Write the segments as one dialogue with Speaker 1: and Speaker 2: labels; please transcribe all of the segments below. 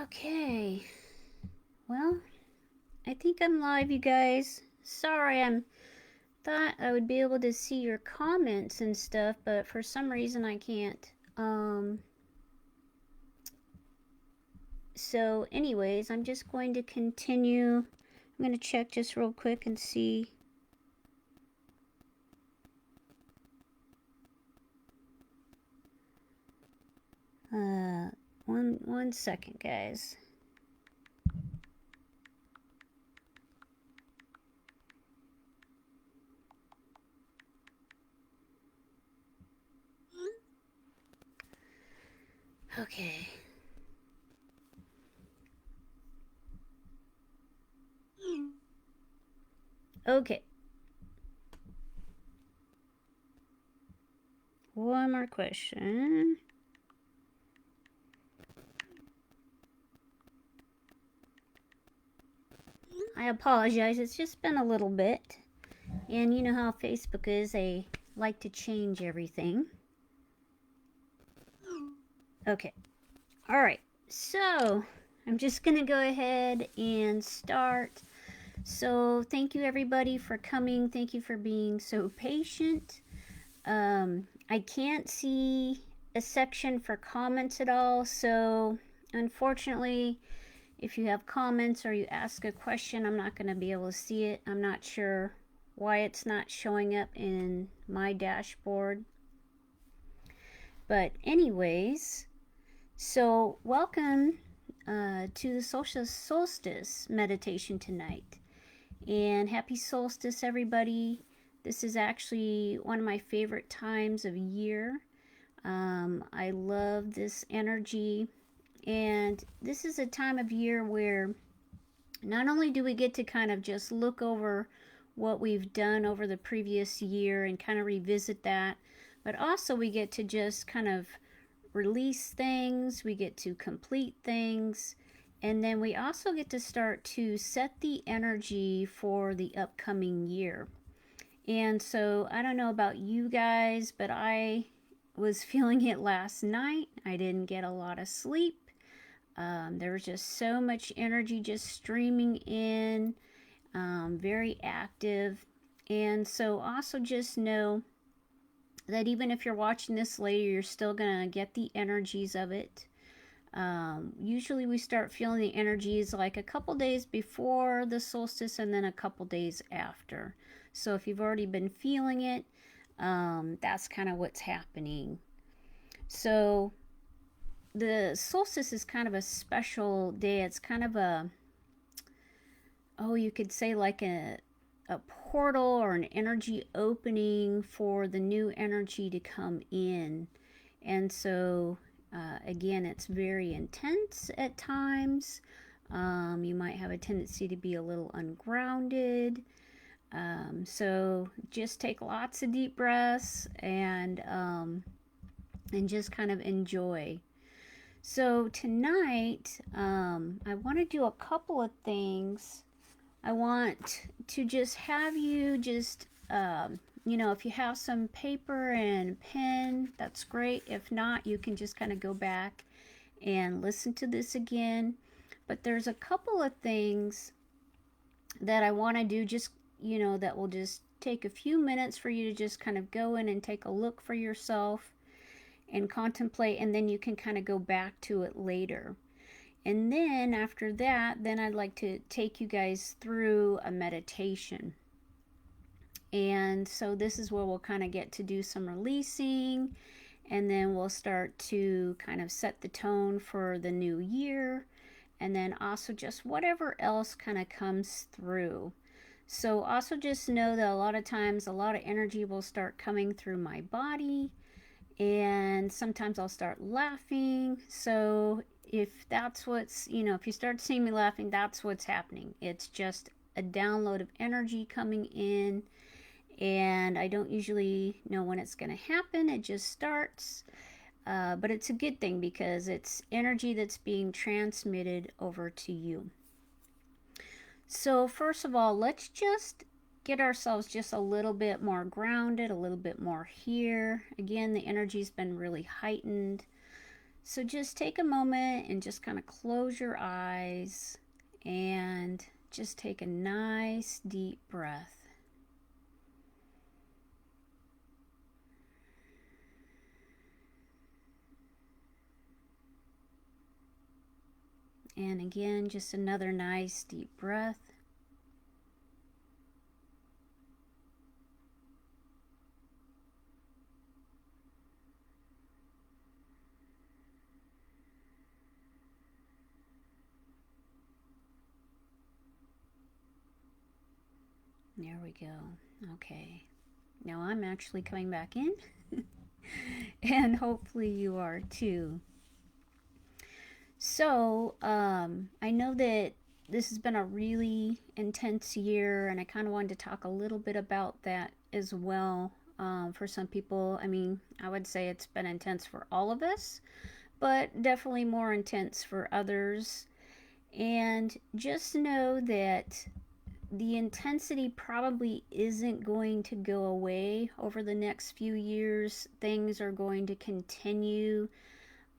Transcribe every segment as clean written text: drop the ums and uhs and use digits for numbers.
Speaker 1: Okay, well, I think I'm live, you guys. Sorry, I thought I would be able to see your comments and stuff, but for some reason I can't. So anyways, I'm just going to continue. I'm going to check just real quick and see. One second, guys. Okay. Okay. One more question. I apologize, it's just been a little bit. And you know how Facebook is, they like to change everything. Okay. All right. So I'm just going to go ahead and start. So thank you everybody for coming. Thank you for being so patient. I can't see a section for comments at all. So unfortunately, if you have comments or you ask a question, I'm not going to be able to see it. I'm not sure why it's not showing up in my dashboard. But anyways, so welcome to the Solstice meditation tonight. And happy solstice, everybody. This is actually one of my favorite times of year. I love this energy. And this is a time of year where not only do we get to kind of just look over what we've done over the previous year and kind of revisit that, but also we get to just kind of release things, we get to complete things, and then we also get to start to set the energy for the upcoming year. And so I don't know about you guys, but I was feeling it last night. I didn't get a lot of sleep. There was just so much energy just streaming in, very active. And so also just know that even if you're watching this later, you're still going to get the energies of it. Usually we start feeling the energies like a couple days before the solstice and then a couple days after. So if you've already been feeling it, that's kind of what's happening. So the solstice is kind of a special day. It's kind of a, you could say like a portal or an energy opening for the new energy to come in. And so again, it's very intense at times. You might have a tendency to be a little ungrounded. So just take lots of deep breaths and just kind of enjoy. So tonight, I want to do a couple of things. I want to just have you just, if you have some paper and pen, that's great. If not, you can just kind of go back and listen to this again. But there's a couple of things that I want to do just, that will just take a few minutes for you to just kind of go in and take a look for yourself and contemplate, and then you can kind of go back to it later. And then after that, then I'd like to take you guys through a meditation. And so this is where we'll kind of get to do some releasing, and then we'll start to kind of set the tone for the new year, and then also just whatever else kind of comes through. So also just know that a lot of times a lot of energy will start coming through my body, and sometimes I'll start laughing. So if that's what's, if you start seeing me laughing, that's what's happening. It's just a download of energy coming in, and I don't usually know when it's going to happen. It just starts. But it's a good thing because it's energy that's being transmitted over to you. So first of all, let's just get ourselves just a little bit more grounded, a little bit more here. Again, the energy's been really heightened. So just take a moment and just kind of close your eyes and just take a nice deep breath. And again, just another nice deep breath. There we go. Okay. Now I'm actually coming back in. And hopefully you are too. So, I know that this has been a really intense year, and I kind of wanted to talk a little bit about that as well. For some people, I mean, I would say it's been intense for all of us, but definitely more intense for others. And just know that the intensity probably isn't going to go away over the next few years. Things are going to continue.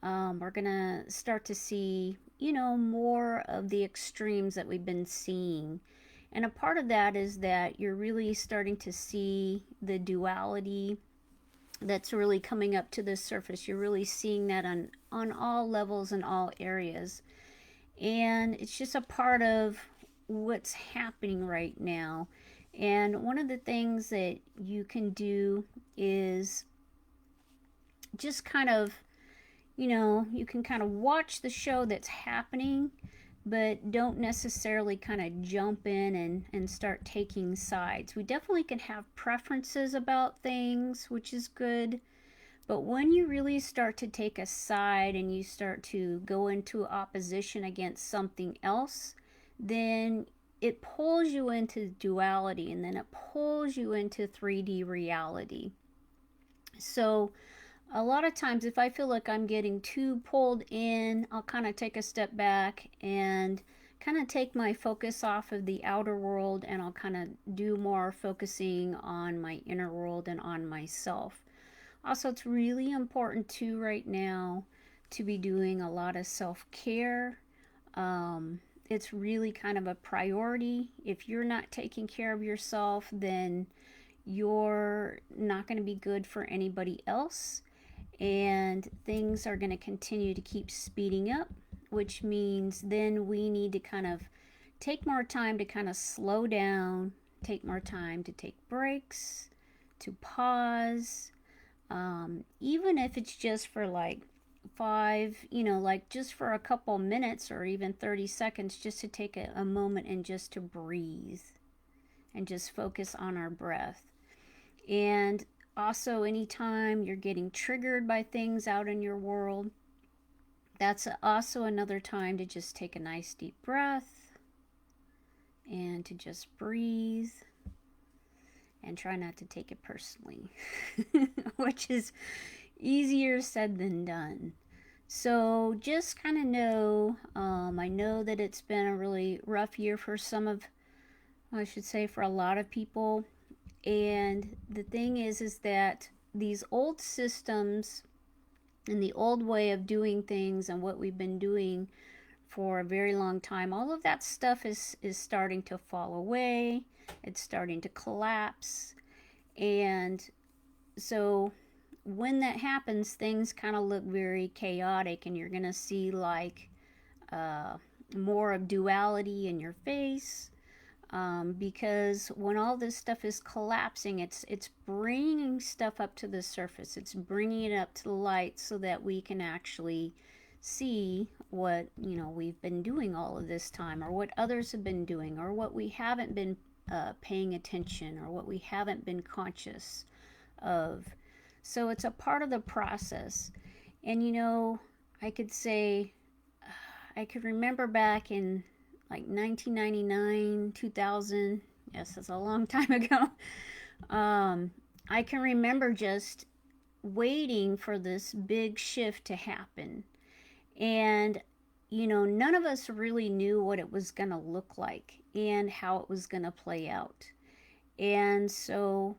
Speaker 1: We're going to start to see, more of the extremes that we've been seeing. And a part of that is that you're really starting to see the duality that's really coming up to the surface. You're really seeing that on all levels and all areas. And it's just a part of what's happening right now. And one of the things that you can do is just kind of, you can kind of watch the show that's happening, but don't necessarily kind of jump in and start taking sides. We definitely can have preferences about things, which is good. But when you really start to take a side and you start to go into opposition against something else, then it pulls you into duality, and then it pulls you into 3D reality. So a lot of times, if I feel like I'm getting too pulled in, I'll kind of take a step back and kind of take my focus off of the outer world, and I'll kind of do more focusing on my inner world and on myself. Also, it's really important too right now to be doing a lot of self-care. It's really kind of a priority. If you're not taking care of yourself, then you're not going to be good for anybody else, and things are going to continue to keep speeding up, which means then we need to kind of take more time to kind of slow down, take more time to take breaks, to pause, even if it's just for like like just for a couple minutes or even 30 seconds, just to take a moment and just to breathe and just focus on our breath. And also, anytime you're getting triggered by things out in your world, that's also another time to just take a nice deep breath and to just breathe and try not to take it personally, which is easier said than done. So just kind of know, I know that it's been a really rough year for I should say for a lot of people. And the thing is that these old systems and the old way of doing things and what we've been doing for a very long time, all of that stuff is starting to fall away. It's starting to collapse. And so when that happens, things kind of look very chaotic, and you're going to see like more of duality in your face. Because when all this stuff is collapsing, it's bringing stuff up to the surface. It's bringing it up to the light so that we can actually see what we've been doing all of this time, or what others have been doing, or what we haven't been paying attention, or what we haven't been conscious of. So it's a part of the process. And I could say, I could remember back in like 1999, 2000. Yes, that's a long time ago. I can remember just waiting for this big shift to happen. And, none of us really knew what it was going to look like and how it was going to play out. And so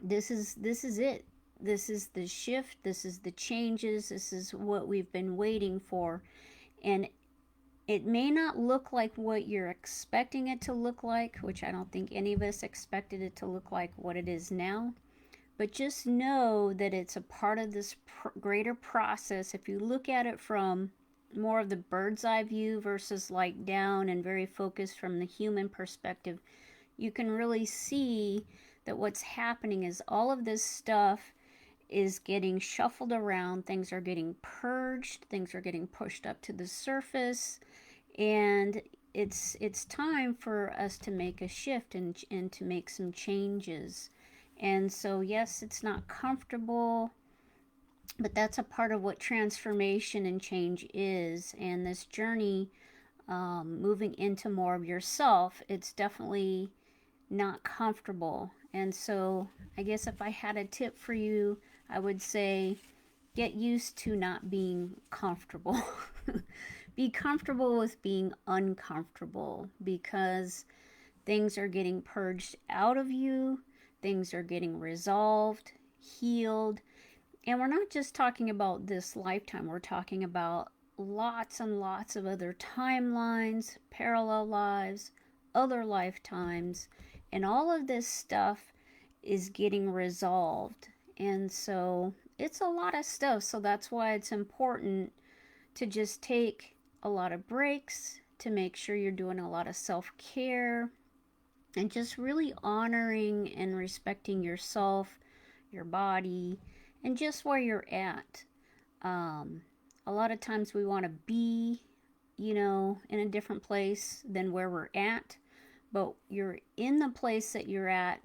Speaker 1: this is it. This is the shift, this is the changes, this is what we've been waiting for. And it may not look like what you're expecting it to look like, which I don't think any of us expected it to look like what it is now. But just know that it's a part of this greater process. If you look at it from more of the bird's eye view versus like down and very focused from the human perspective, you can really see that what's happening is all of this stuff is getting shuffled around, things are getting purged, things are getting pushed up to the surface, and it's time for us to make a shift and to make some changes. And so yes, it's not comfortable, but that's a part of what transformation and change is. And this journey, moving into more of yourself, it's definitely not comfortable. And so I guess if I had a tip for you, I would say get used to not being comfortable. Be comfortable with being uncomfortable, because things are getting purged out of you, things are getting resolved, healed. And we're not just talking about this lifetime, we're talking about lots and lots of other timelines, parallel lives, other lifetimes, and all of this stuff is getting resolved. And so it's a lot of stuff. So that's why it's important to just take a lot of breaks, to make sure you're doing a lot of self-care, and just really honoring and respecting yourself, your body, and just where you're at. A lot of times we want to be, in a different place than where we're at, but you're in the place that you're at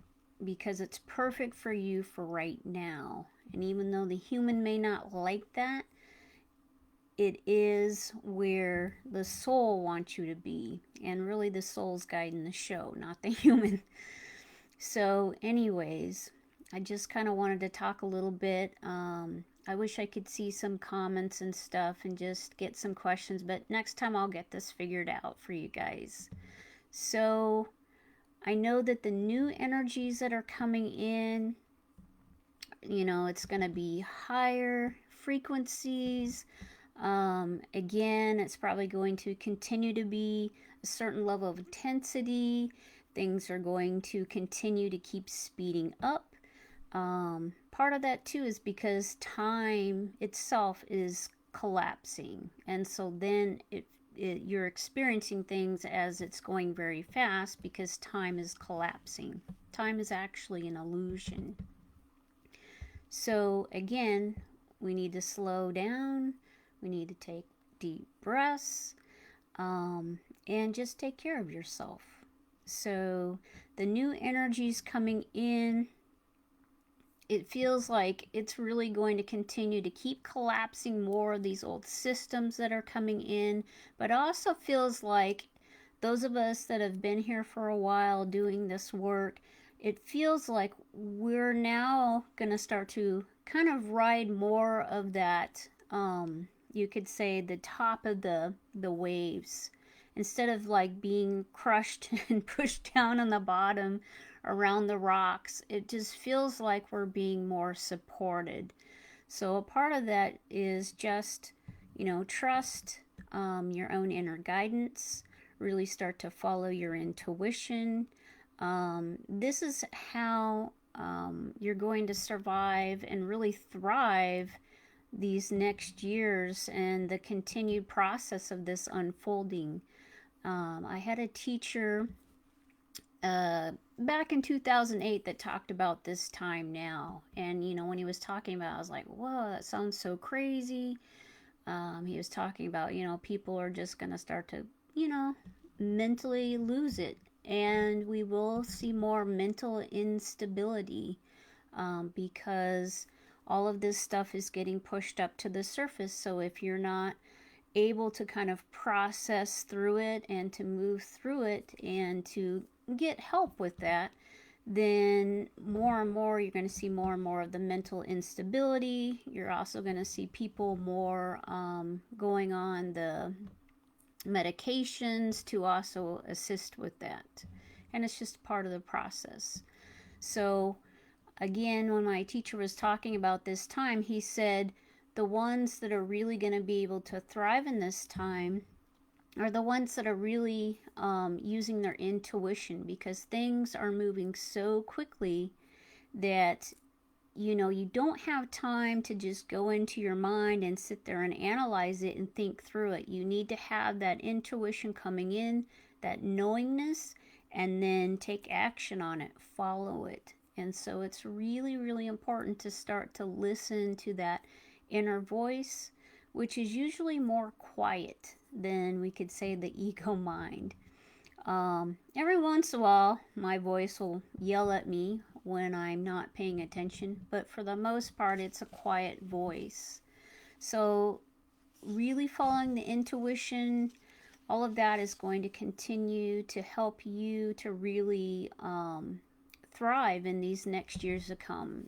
Speaker 1: because it's perfect for you for right now. And even though the human may not like that, it is where the soul wants you to be. And really, the soul's guiding the show, not the human. So, anyways, I just kind of wanted to talk a little bit. I wish I could see some comments and stuff and just get some questions, but next time I'll get this figured out for you guys. So, I know that the new energies that are coming in, it's going to be higher frequencies. Again, it's probably going to continue to be a certain level of intensity. Things are going to continue to keep speeding up. Part of that too is because time itself is collapsing, and so then you're experiencing things as it's going very fast because time is collapsing. Time is actually an illusion. So again, we need to slow down. We need to take deep breaths, and just take care of yourself. So the new energies coming in, it feels like it's really going to continue to keep collapsing more of these old systems that are coming in, but also feels like those of us that have been here for a while doing this work, it feels like we're now going to start to kind of ride more of that, you could say the top of the waves, instead of like being crushed and pushed down on the bottom around the rocks. It just feels like we're being more supported. So a part of that is just, trust your own inner guidance, really start to follow your intuition. This is how you're going to survive and really thrive these next years and the continued process of this unfolding. I had a teacher back in 2008 that talked about this time now. And, when he was talking about it, I was like, whoa, that sounds so crazy. He was talking about, people are just going to start to, mentally lose it. And we will see more mental instability because all of this stuff is getting pushed up to the surface. So if you're not able to kind of process through it and to move through it and to get help with that, then more and more you're going to see more and more of the mental instability. You're also going to see people more going on the medications to also assist with that. And it's just part of the process. So again, when my teacher was talking about this time, he said the ones that are really going to be able to thrive in this time are the ones that are really using their intuition, because things are moving so quickly that you don't have time to just go into your mind and sit there and analyze it and think through it. You need to have that intuition coming in, that knowingness, and then take action on it, follow it. And so it's really, really important to start to listen to that inner voice, which is usually more quiet than we could say the ego mind. Every once in a while, my voice will yell at me when I'm not paying attention, but for the most part, it's a quiet voice. So, really following the intuition, all of that is going to continue to help you to really thrive in these next years to come.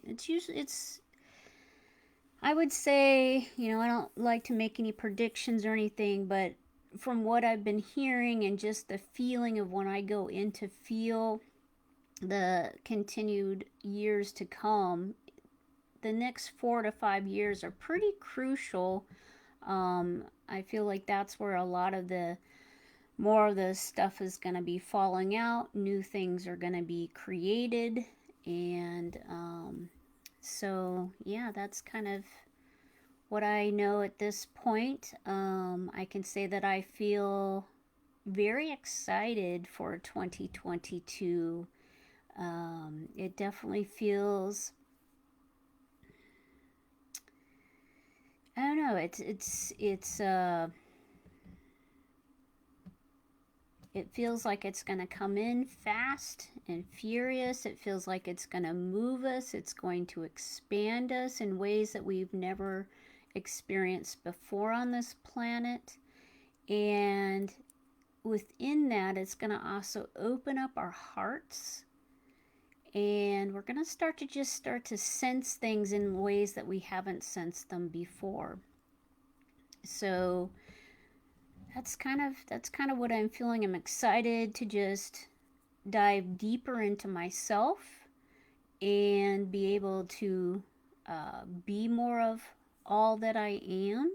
Speaker 1: I would say, I don't like to make any predictions or anything, but from what I've been hearing and just the feeling of when I go in to feel the continued years to come, the next 4 to 5 years are pretty crucial. I feel like that's where a lot of the more of the stuff is going to be falling out. New things are going to be created. And so, yeah, that's kind of what I know at this point. I can say that I feel very excited for 2022. It definitely feels, I don't know, it feels like it's going to come in fast and furious. It feels like it's going to move us. It's going to expand us in ways that we've never experienced before on this planet. And within that, it's going to also open up our hearts. And we're going to start to sense things in ways that we haven't sensed them before. So that's kind of what I'm feeling. I'm excited to just dive deeper into myself and be able to be more of all that I am,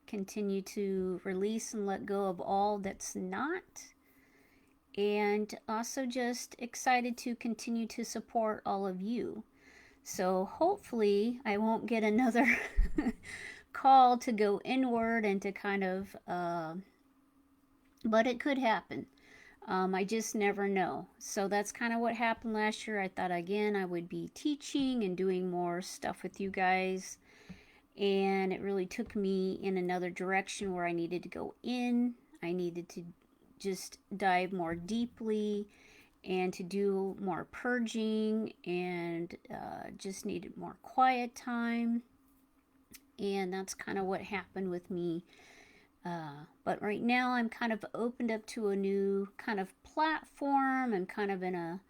Speaker 1: continue to release and let go of all that's not, and also just excited to continue to support all of you. So hopefully I won't get another call to go inward and to kind of, but it could happen. I just never know. So that's kind of what happened last year. I thought again I would be teaching and doing more stuff with you guys. And it really took me in another direction where I needed to go in. I needed to just dive more deeply and to do more purging, and just needed more quiet time. And that's kind of what happened with me. But right now I'm kind of opened up to a new kind of platform. I'm kind of in a,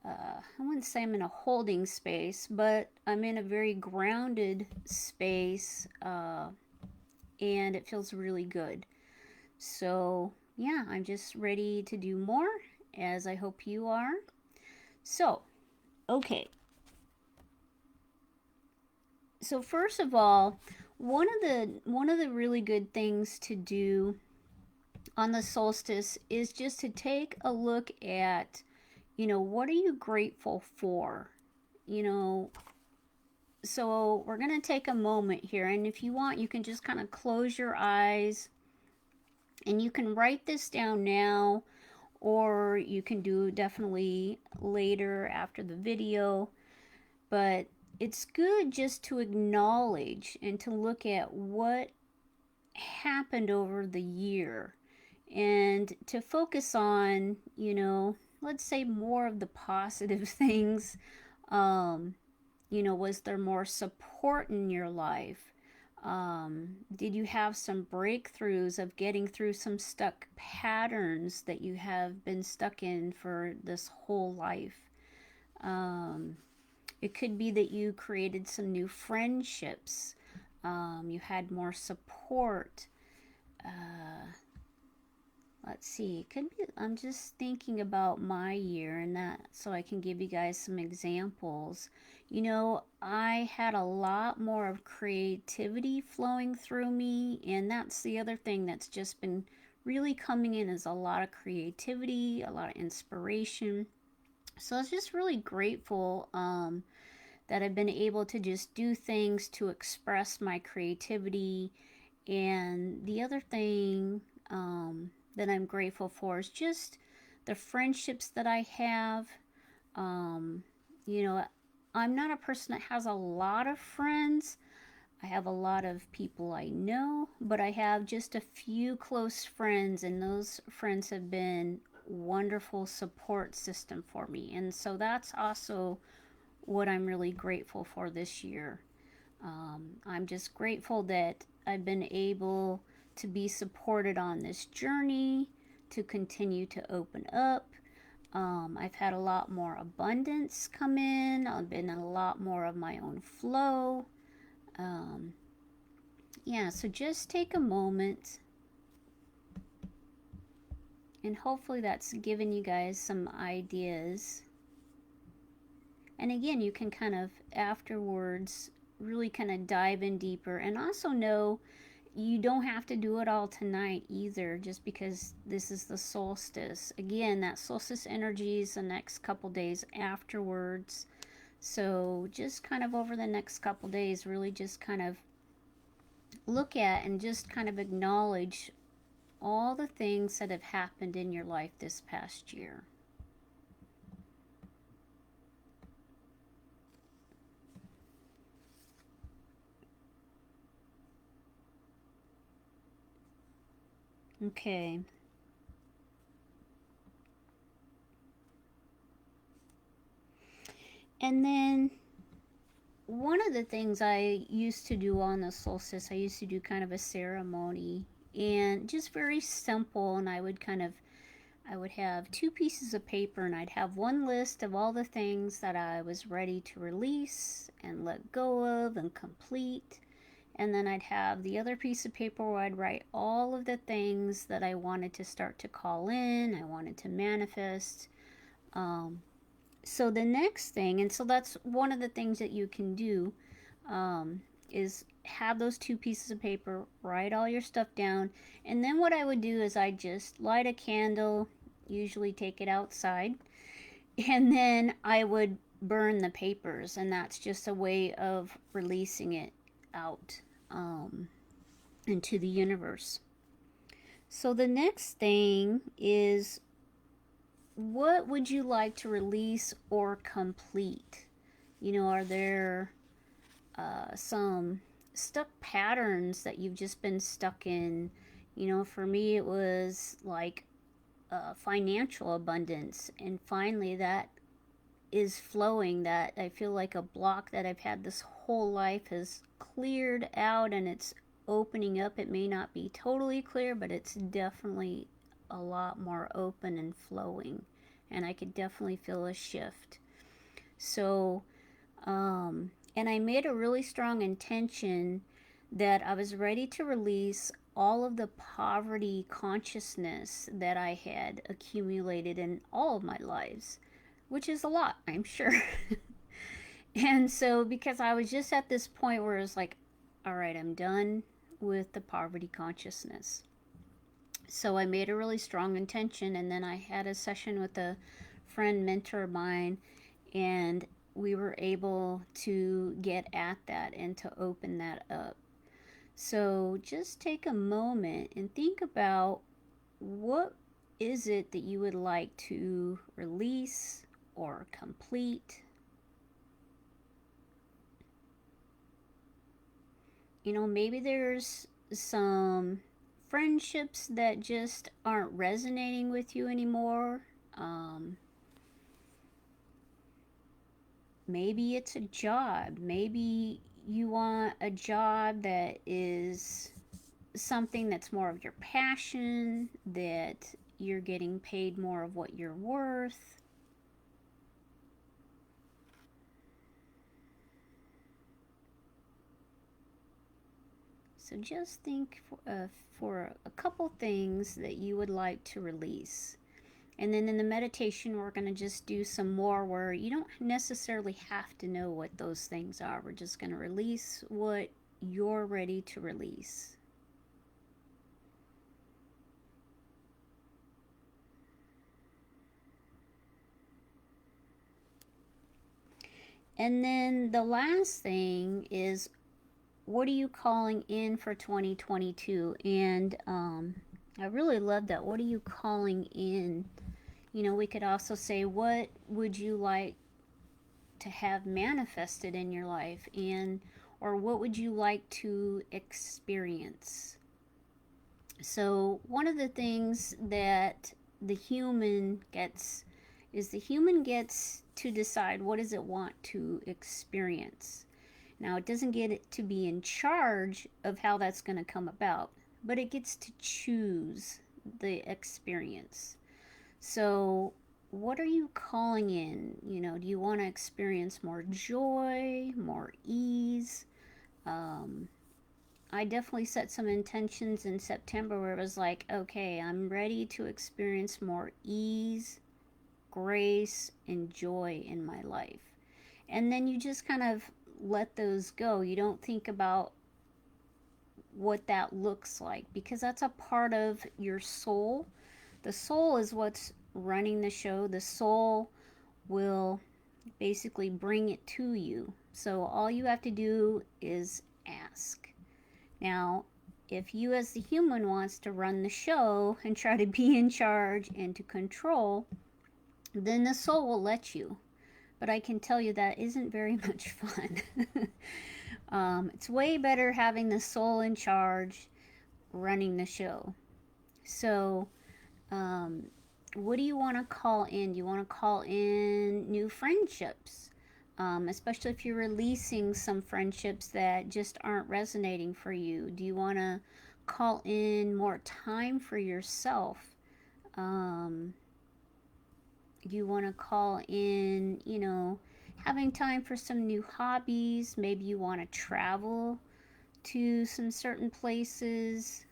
Speaker 1: I wouldn't say I'm in a holding space, but I'm in a very grounded space, and it feels really good. So yeah, I'm just ready to do more, as I hope you are. So, okay. So first of all, one of the really good things to do on the solstice is just to take a look at, what are you grateful for? So we're going to take a moment here, and if you want, you can just kind of close your eyes and you can write this down now, or you can do definitely later after the video. But it's good just to acknowledge and to look at what happened over the year, and to focus on, let's say more of the positive things. Was there more support in your life? Did you have some breakthroughs of getting through some stuck patterns that you have been stuck in for this whole life? It could be that you created some new friendships. You had more support. let's see, it could be, I'm just thinking about my year and that so I can give you guys some examples. You know, I had a lot more of creativity flowing through me, and that's the other thing that's just been really coming in is a lot of creativity, a lot of inspiration. So I was just really grateful that I've been able to just do things to express my creativity. And the other thing that I'm grateful for is just the friendships that I have. Um, you know, I'm not a person that has a lot of friends. I have a lot of people I know, but I have just a few close friends, and those friends have been wonderful support system for me. And so that's also what I'm really grateful for this year. I'm just grateful that I've been able to be supported on this journey, to continue to open up. I've had a lot more abundance come in. I've been in a lot more of my own flow. Um, yeah, so just take a moment, and hopefully that's given you guys some ideas. And again, you can kind of afterwards really kind of dive in deeper, and also know you don't have to do it all tonight either, just because this is the solstice. Again, that solstice energy is the next couple days afterwards. So just kind of over the next couple days, really just kind of look at and just kind of acknowledge all the things that have happened in your life this past year. Okay. And then one of the things I used to do on the solstice, I used to do kind of a ceremony, and just very simple. And I would have two pieces of paper, and I'd have one list of all the things that I was ready to release and let go of and complete. And then I'd have the other piece of paper where I'd write all of the things that I wanted to start to call in, I wanted to manifest. Um, so the next thing, and so that's one of the things that you can do, um, is have those two pieces of paper, write all your stuff down, and then what I would do is I just light a candle, usually take it outside, and then I would burn the papers, and that's just a way of releasing it out um, into the universe. So the next thing is, what would you like to release or complete? You know, are there some stuck patterns that you've just been stuck in? You know, for me, it was like financial abundance, and finally that is flowing. That I feel like a block that I've had this whole life has cleared out, and it's opening up. It may not be totally clear, but it's definitely a lot more open and flowing, and I could definitely feel a shift. So and I made a really strong intention that I was ready to release all of the poverty consciousness that I had accumulated in all of my lives, which is a lot, I'm sure. And so, because I was just at this point where it was like, all right, I'm done with the poverty consciousness. So I made a really strong intention, and then I had a session with a friend, mentor of mine, and we were able to get at that and to open that up. So just take a moment and think about, what is it that you would like to release or complete? You know, maybe there's some friendships that just aren't resonating with you anymore. Um, Maybe it's a job. Maybe you want a job that is something that's more of your passion, that you're getting paid more of what you're worth. So just think for a couple things that you would like to release. And then in the meditation, we're going to just do some more where you don't necessarily have to know what those things are. We're just going to release what you're ready to release. And then the last thing is, what are you calling in for 2022? And I really love that. What are you calling in? You know, we could also say, what would you like to have manifested in your life? And or what would you like to experience? So one of the things that the human gets is the human gets to decide what does it want to experience. Now, it doesn't get it to be in charge of how that's going to come about, but it gets to choose the experience. So, what are you calling in? You know, do you want to experience more joy, more ease? I definitely set some intentions in September where it was like, okay, I'm ready to experience more ease, grace, and joy in my life. And then you just kind of let those go. You don't think about what that looks like because that's a part of your soul. The soul is what's running the show. The soul will basically bring it to you. So all you have to do is ask. Now, if you as the human wants to run the show and try to be in charge and to control, then the soul will let you. But I can tell you that isn't very much fun. It's way better having the soul in charge running the show. So, what do you want to call in? Do you want to call in new friendships? Especially if you're releasing some friendships that just aren't resonating for you. Do you want to call in more time for yourself? Do you want to call in, you know, having time for some new hobbies? Maybe you want to travel to some certain places.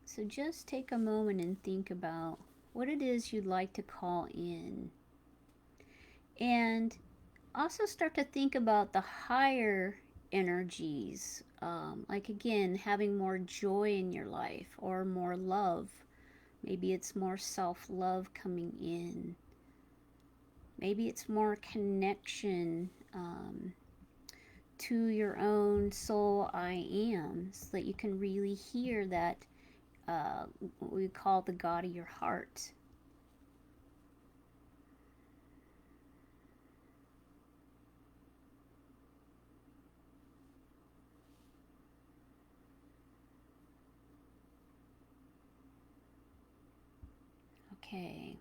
Speaker 1: So just take a moment and think about what it is you'd like to call in. And also start to think about the higher energies, like again, having more joy in your life or more love. Maybe it's more self-love coming in. Maybe it's more connection to your own soul I am, so that you can really hear that what we call the God of your heart. Okay.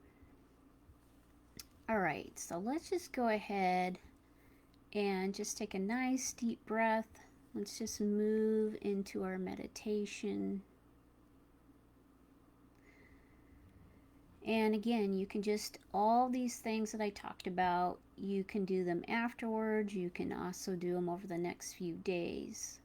Speaker 1: All right, so let's just go ahead and just take a nice deep breath. Let's just move into our meditation. And again, you can just, all these things that I talked about, you can do them afterwards. You can also do them over the next few days.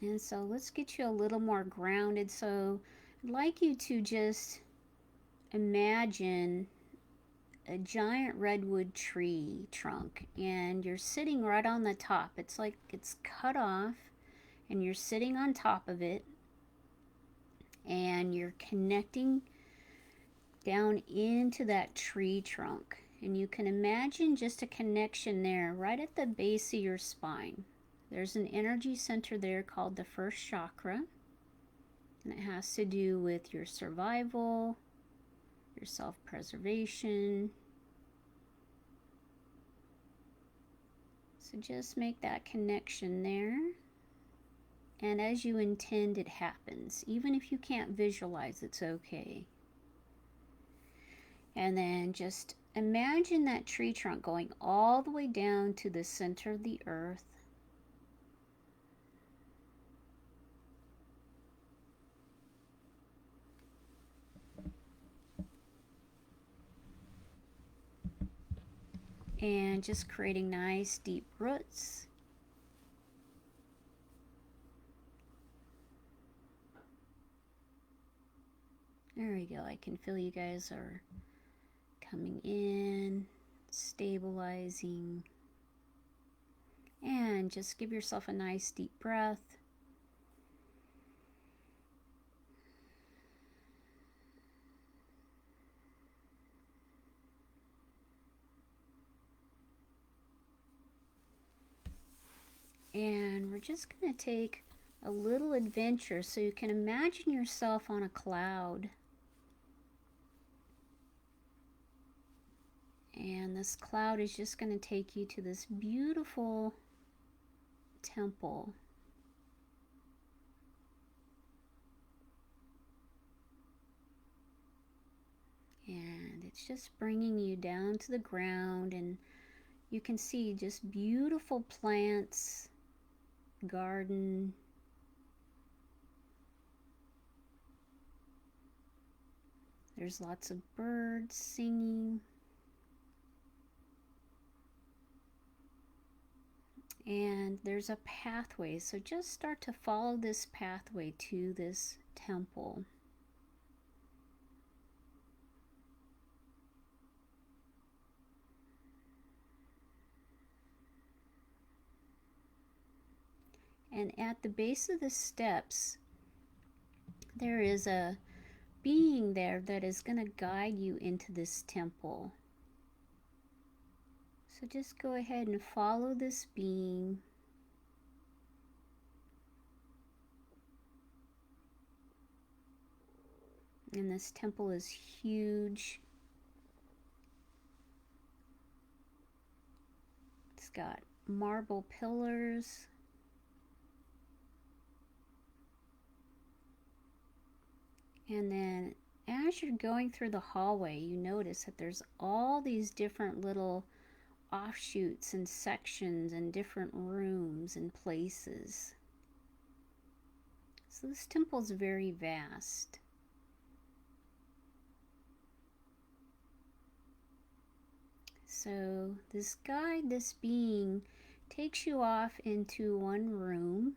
Speaker 1: And so let's get you a little more grounded. So I'd like you to just imagine a giant redwood tree trunk, and you're sitting right on the top. It's like it's cut off, and you're sitting on top of it, and you're connecting down into that tree trunk. And you can imagine just a connection there right at the base of your spine. There's an energy center there called the first chakra, and it has to do with your survival, your self-preservation. So just make that connection there. And as you intend, it happens. Even if you can't visualize, it's okay. And then just imagine that tree trunk going all the way down to the center of the earth. And just creating nice deep roots. There we go. I can feel you guys are coming in, stabilizing. And just give yourself a nice deep breath. And we're just going to take a little adventure, so you can imagine yourself on a cloud. And this cloud is just going to take you to this beautiful temple. And it's just bringing you down to the ground, and you can see just beautiful plants, garden. There's lots of birds singing. And there's a pathway, so just start to follow this pathway to this temple. And at the base of the steps, there is a being there that is going to guide you into this temple. So just go ahead and follow this being. And this temple is huge. It's got marble pillars. And then as you're going through the hallway, you notice that there's all these different little offshoots and sections and different rooms and places. So this temple is very vast. So this guide, this being, takes you off into one room.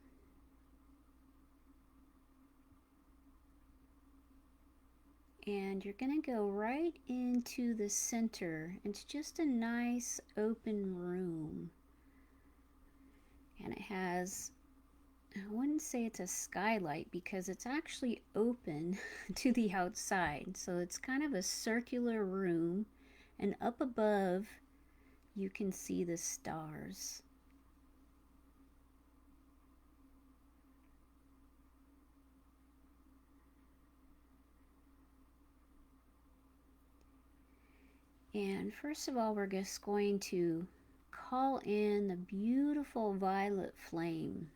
Speaker 1: And you're going to go right into the center. It's just a nice open room. And it has, I wouldn't say it's a skylight because it's actually open to the outside. So it's kind of a circular room. And up above, you can see the stars. And first of all, we're just going to call in the beautiful violet flame.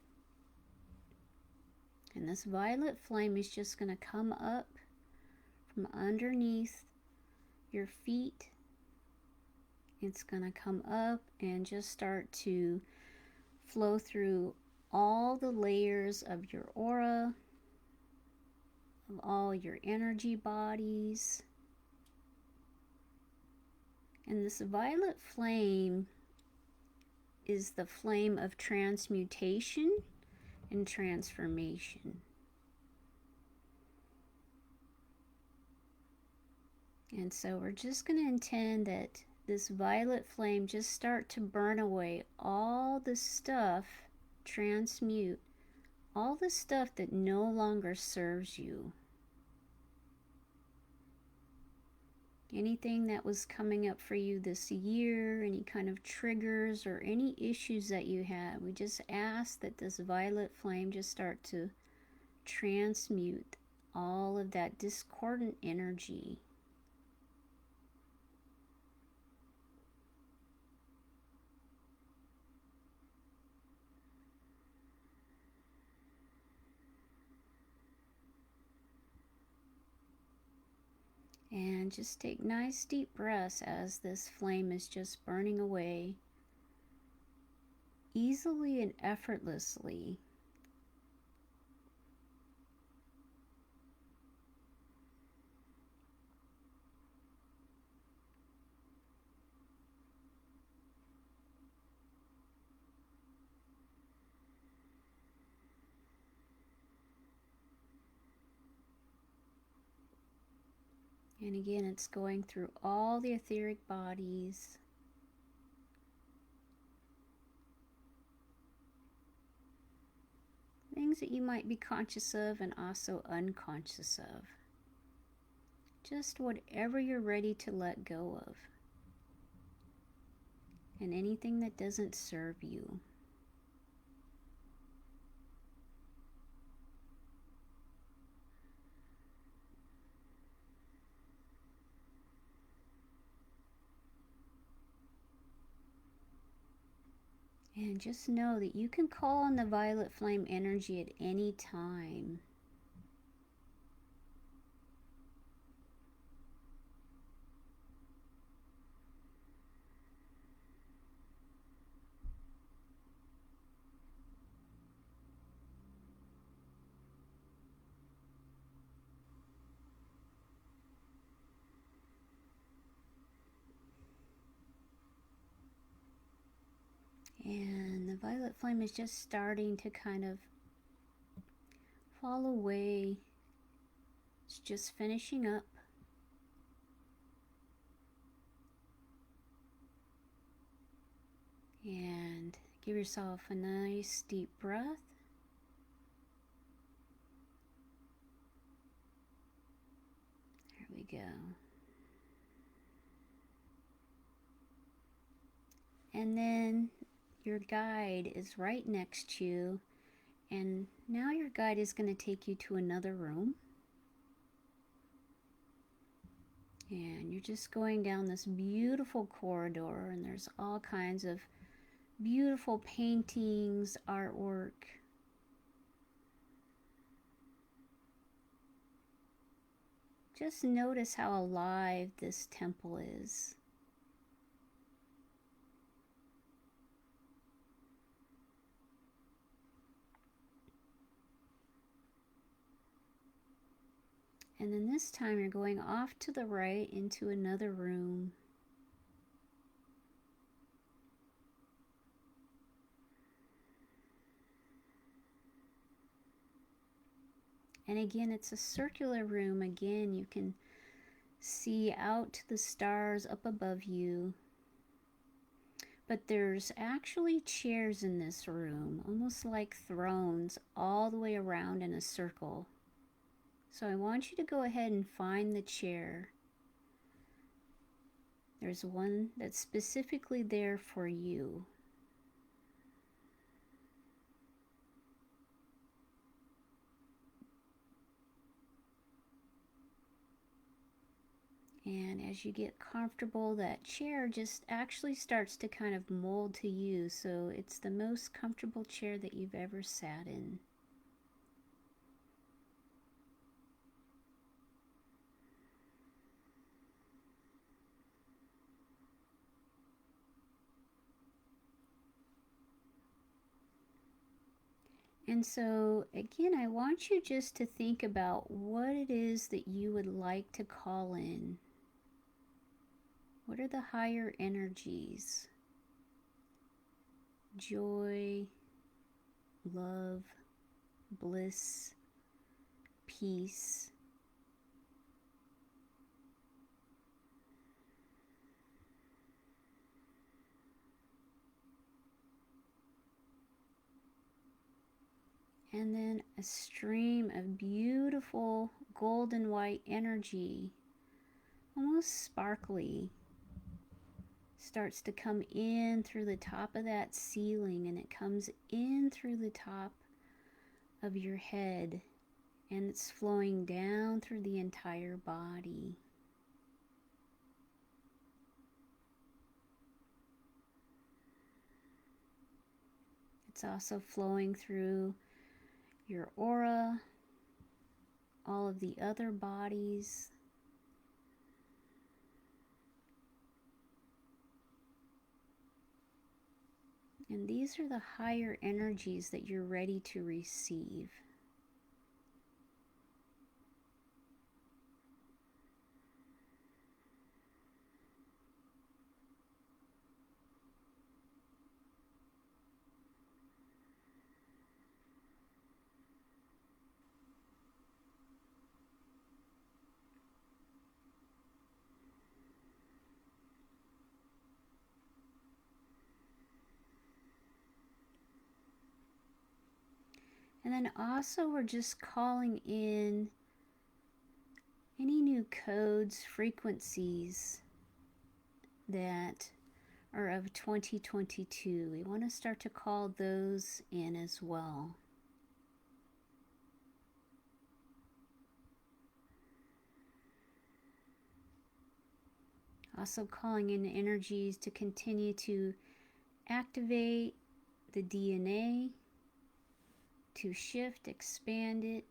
Speaker 1: And this violet flame is just going to come up from underneath your feet. It's going to come up and just start to flow through all the layers of your aura, of all your energy bodies. And this violet flame is the flame of transmutation and transformation. And so we're just going to intend that this violet flame just start to burn away all the stuff, transmute all the stuff that no longer serves you. Anything that was coming up for you this year, any kind of triggers or any issues that you had, we just ask that this violet flame just start to transmute all of that discordant energy. And just take nice deep breaths as this flame is just burning away easily and effortlessly. And again, it's going through all the etheric bodies. Things that you might be conscious of and also unconscious of. Just whatever you're ready to let go of. And anything that doesn't serve you. And just know that you can call on the violet flame energy at any time. And the violet flame is just starting to kind of fall away. It's just finishing up. And give yourself a nice deep breath. There we go. And then your guide is right next to you. And now your guide is going to take you to another room. And you're just going down this beautiful corridor, and there's all kinds of beautiful paintings, artwork. Just notice how alive this temple is. And then this time you're going off to the right into another room. And again, it's a circular room. Again, you can see out to the stars up above you. But there's actually chairs in this room, almost like thrones, all the way around in a circle. So I want you to go ahead and find the chair. There's one that's specifically there for you. And as you get comfortable, that chair just actually starts to kind of mold to you. So it's the most comfortable chair that you've ever sat in. And so, again, I want you just to think about what it is that you would like to call in. What are the higher energies? Joy, love, bliss, peace. And then a stream of beautiful golden white energy, almost sparkly, starts to come in through the top of that ceiling, and it comes in through the top of your head, and it's flowing down through the entire body. It's also flowing through your aura, all of the other bodies. And these are the higher energies that you're ready to receive. And then also we're just calling in any new codes, frequencies that are of 2022. We want to start to call those in as well. Also calling in energies to continue to activate the DNA, to shift, expand it.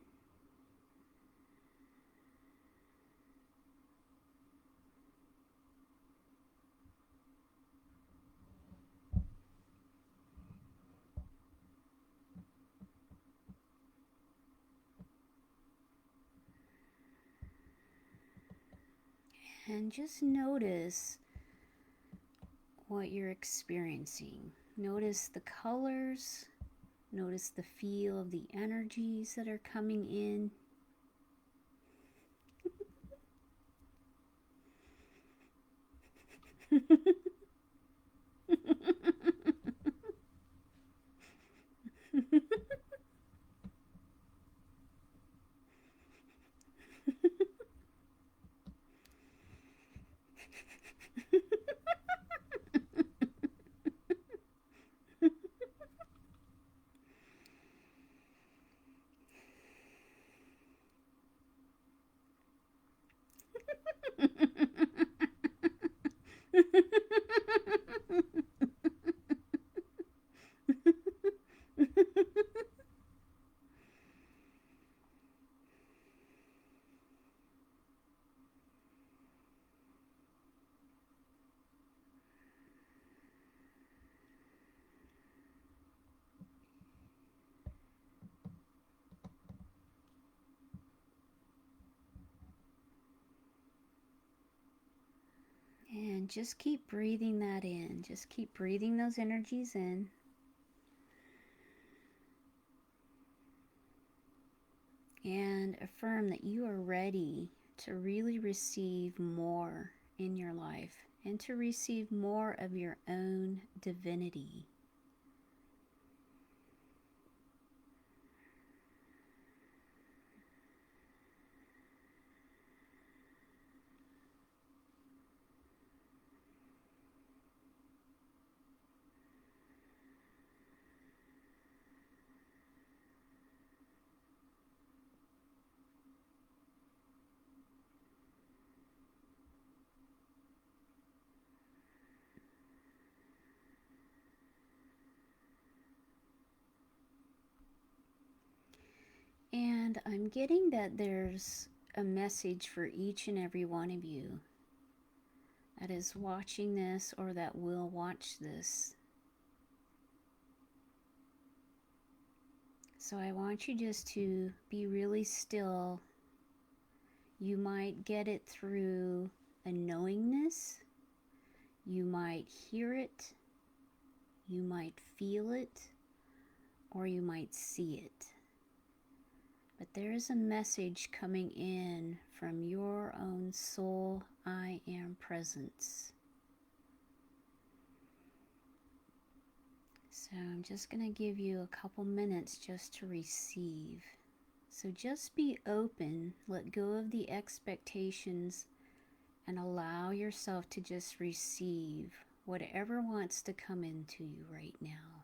Speaker 1: And just notice what you're experiencing. Notice the colors, notice the feel of the energies that are coming in. And just keep breathing that in. Just keep breathing those energies in. And affirm that you are ready to really receive more in your life and to receive more of your own divinity. And I'm getting that there's a message for each and every one of you that is watching this or that will watch this. So I want you just to be really still. You might get it through a knowingness. You might hear it. You might feel it. Or you might see it. But there is a message coming in from your own soul, I am presence. So I'm just going to give you a couple minutes just to receive. So just be open, let go of the expectations, and allow yourself to just receive whatever wants to come into you right now.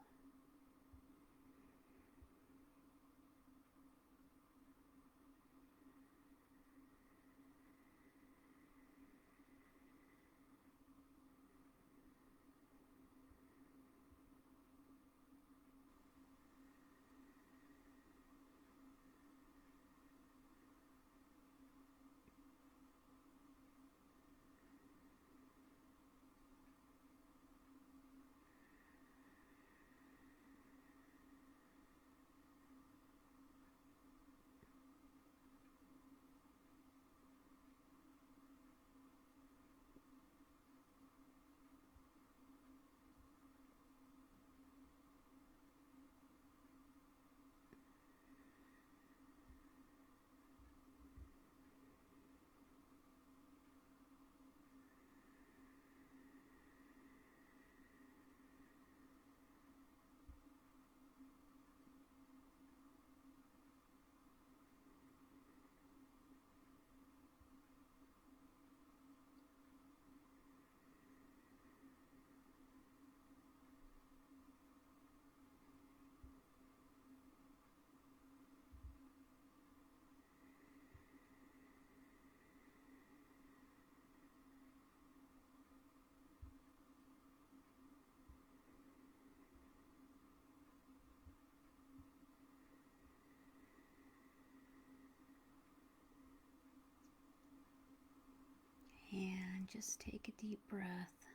Speaker 1: Just take a deep breath.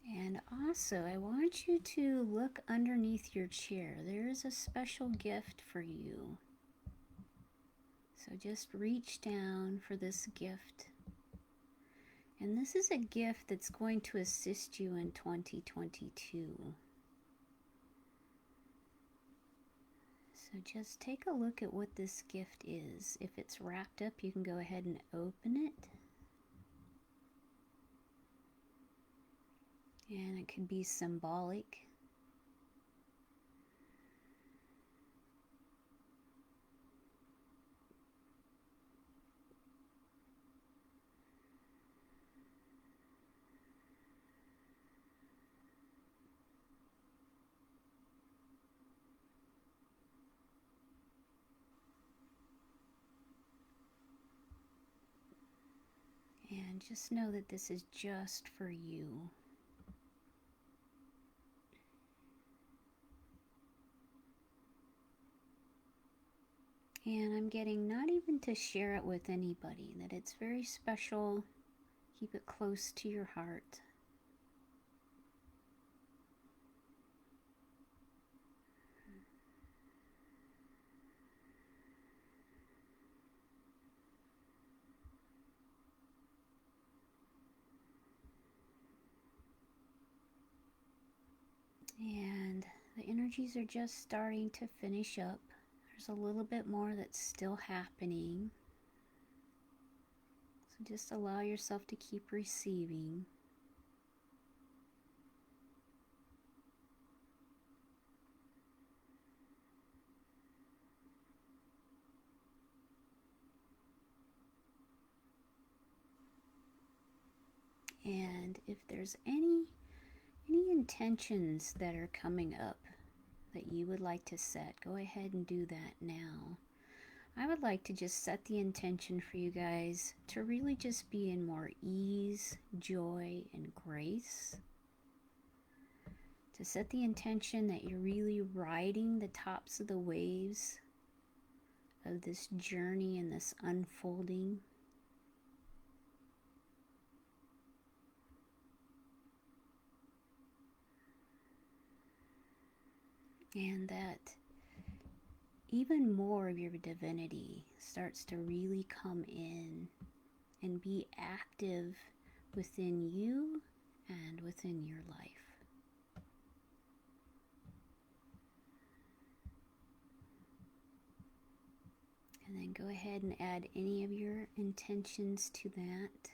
Speaker 1: And also, I want you to look underneath your chair. There is a special gift for you. So just reach down for this gift. And this is a gift that's going to assist you in 2022. So just take a look at what this gift is. If it's wrapped up, you can go ahead and open it. And it could be symbolic. And just know that this is just for you. And I'm getting not even to share it with anybody, that it's very special. Keep it close to your heart. And the energies are just starting to finish up. There's a little bit more that's still happening. So just allow yourself to keep receiving. And if there's any intentions that are coming up that you would like to set, go ahead and do that now. I would like to just set the intention for you guys to really just be in more ease, joy, and grace. To set the intention that you're really riding the tops of the waves of this journey and this unfolding. And that even more of your divinity starts to really come in and be active within you and within your life. And then go ahead and add any of your intentions to that.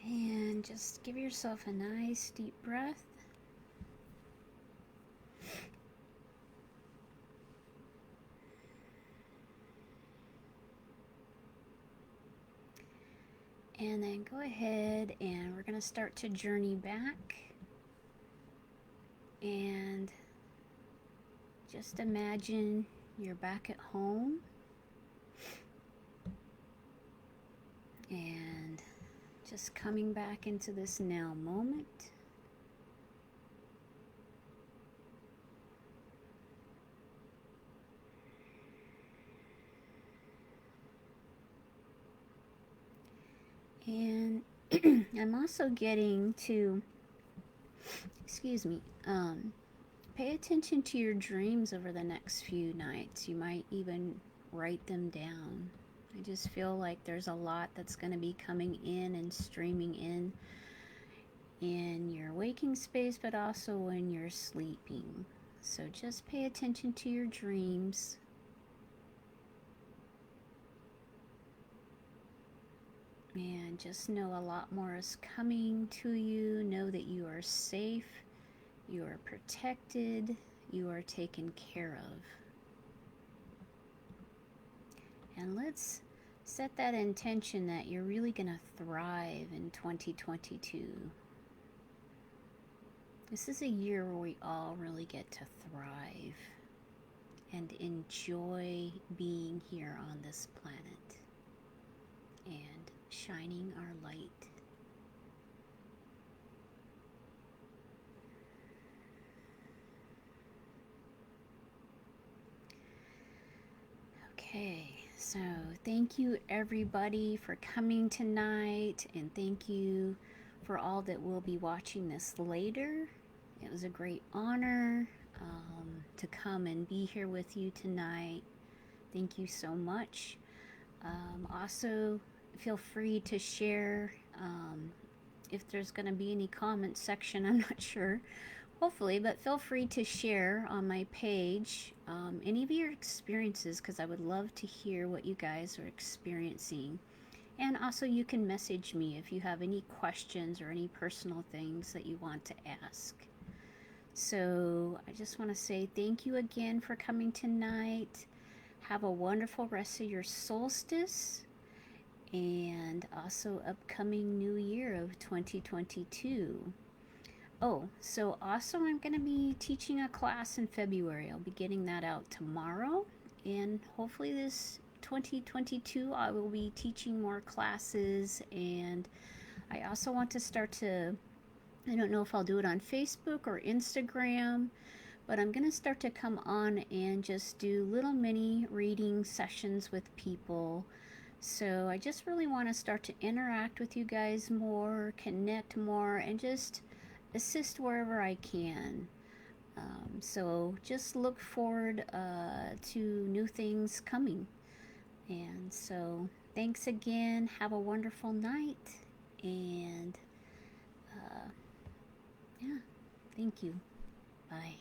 Speaker 1: And just give yourself a nice deep breath. And then go ahead and we're going to start to journey back. And just imagine you're back at home. And just coming back into this now moment. And I'm also getting to, excuse me, pay attention to your dreams over the next few nights. You might even write them down. I just feel like there's a lot that's going to be coming in and streaming in your waking space, but also when you're sleeping. So just pay attention to your dreams. And just know a lot more is coming to you. Know that you are safe, you are protected, you are taken care of. And let's set that intention that you're really going to thrive in 2022. This is a year where we all really get to thrive and enjoy being here on this planet and shining our light. Okay, so thank you everybody for coming tonight, and thank you for all that will be watching this later. It was a great honor to come and be here with you tonight. Thank you so much. Also, feel free to share if there's going to be any comment section. I'm not sure, hopefully, but feel free to share on my page any of your experiences, because I would love to hear what you guys are experiencing. And also you can message me if you have any questions or any personal things that you want to ask. So I just want to say thank you again for coming tonight. Have a wonderful rest of your solstice and also upcoming new year of 2022. Oh, so also I'm going to be teaching a class in February. I'll be getting that out tomorrow. And hopefully this 2022 I will be teaching more classes. And I also want to start to, I don't know if I'll do it on Facebook or Instagram, but I'm going to start to come on and just do little mini reading sessions with people. So I just really want to start to interact with you guys more, connect more, and just assist wherever I can. So just look forward to new things coming. And so thanks again. Have a wonderful night. And yeah, thank you. Bye.